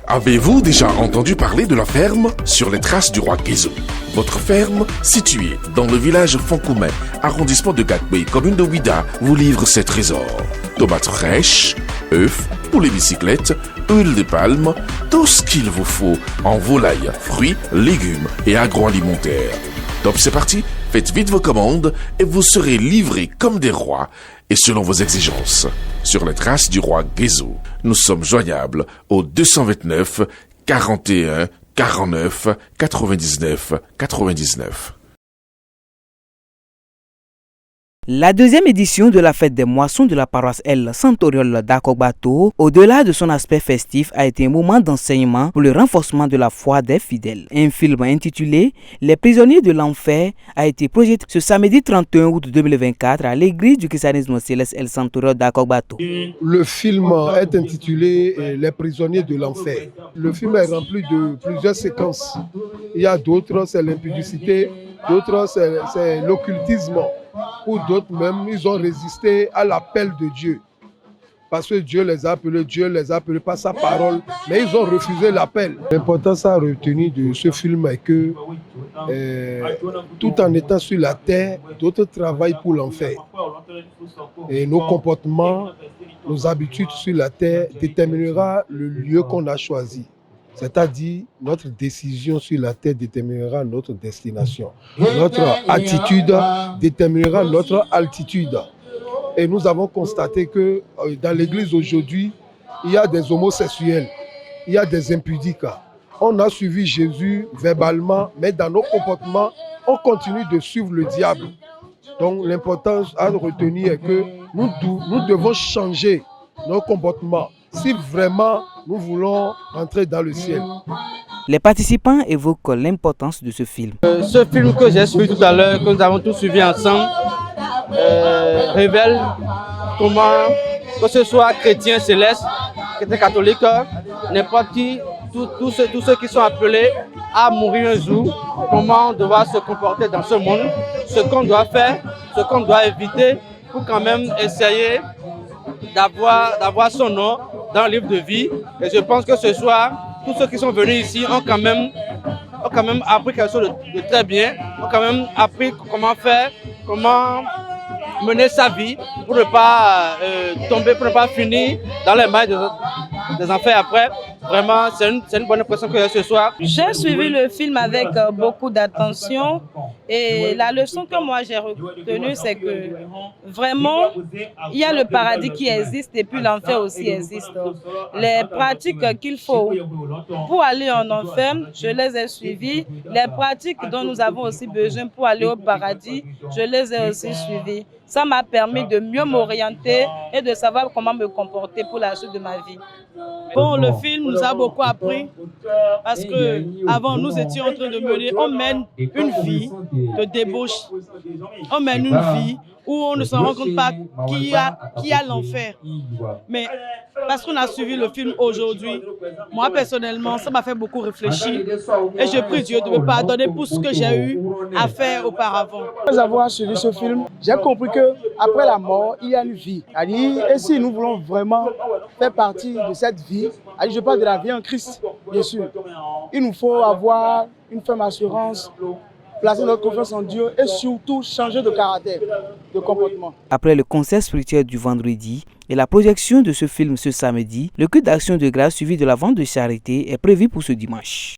Avez-vous déjà entendu parler de la ferme sur les traces du roi Guézo? Votre ferme, située dans le village Fonkoumen, arrondissement de Gakbé, commune de Ouida, vous livre ses trésors. Tomates fraîches, œufs, poulet bicyclette, huile de palme, tout ce qu'il vous faut en volaille, fruits, légumes et agroalimentaire. Top, c'est parti, faites vite vos commandes et vous serez livrés comme des rois et selon vos exigences. Sur les traces du roi Guézo, nous sommes joignables au 229 41 49 99 99. La deuxième édition de la fête des moissons de la paroisse El Santoriol d'Akogbato, au-delà de son aspect festif, a été un moment d'enseignement pour le renforcement de la foi des fidèles. Un film intitulé « Les prisonniers de l'enfer » a été projeté ce samedi 31 août 2024 à l'église du christianisme céleste El Santoriol d'Akogbato. Le film est intitulé « Les prisonniers de l'enfer ». Le film est rempli de plusieurs séquences. Il y a d'autres, c'est l'impudicité, d'autres, c'est l'occultisme. Ou d'autres même, ils ont résisté à l'appel de Dieu. Parce que Dieu les a appelés par sa parole, mais ils ont refusé l'appel. L'importance à retenir de ce film est que, tout en étant sur la terre, d'autres travaillent pour l'enfer. Et nos comportements, nos habitudes sur la terre déterminera le lieu qu'on a choisi. C'est-à-dire, notre décision sur la terre déterminera notre destination. Notre attitude déterminera notre altitude. Et nous avons constaté que dans l'église aujourd'hui, il y a des homosexuels, il y a des impudiques. On a suivi Jésus verbalement, mais dans nos comportements, on continue de suivre le diable. Donc l'importance à retenir est que nous devons changer nos comportements si vraiment nous voulons entrer dans le ciel. Les participants évoquent l'importance de ce film. Ce film que j'ai suivi tout à l'heure, que nous avons tous suivi ensemble, révèle comment, que ce soit chrétien céleste, chrétien catholique, n'importe qui, tous ceux qui sont appelés à mourir un jour, comment on doit se comporter dans ce monde, ce qu'on doit faire, ce qu'on doit éviter pour quand même essayer d'avoir son nom dans le livre de vie. Et je pense que ce soir, tous ceux qui sont venus ici ont quand même appris quelque chose de très bien, ont quand même appris comment faire, comment mener sa vie pour ne pas tomber, pour ne pas finir dans les mailles des enfers après. Vraiment, c'est une bonne impression que j'ai ce soir. J'ai suivi le film avec beaucoup d'attention et la leçon que moi j'ai retenue, c'est que vraiment, il y a le paradis qui existe et puis l'enfer aussi existe. Les pratiques qu'il faut pour aller en enfer, je les ai suivies. Les pratiques dont nous avons aussi besoin pour aller au paradis, je les ai aussi suivies. Ça m'a permis de mieux m'orienter et de savoir comment me comporter pour la suite de ma vie. Bon, le film nous a beaucoup appris parce que avant nous étions en train de mener, on mène une vie de débauche, on mène une vie où on ne se rend compte pas qui a l'enfer. Mais parce qu'on a suivi le film aujourd'hui, moi personnellement, ça m'a fait beaucoup réfléchir et je prie Dieu de me pardonner pour ce que j'ai eu à faire auparavant. Après avoir suivi ce film, j'ai compris qu'après la mort, il y a une vie. Et si nous voulons vraiment faire partie de cette vie, je parle de la vie en Christ, bien sûr, il nous faut avoir une ferme assurance, placer notre confiance en Dieu et surtout changer de caractère, de comportement. Après le concert spirituel du vendredi et la projection de ce film ce samedi, le culte d'action de grâce suivi de la vente de charité est prévu pour ce dimanche.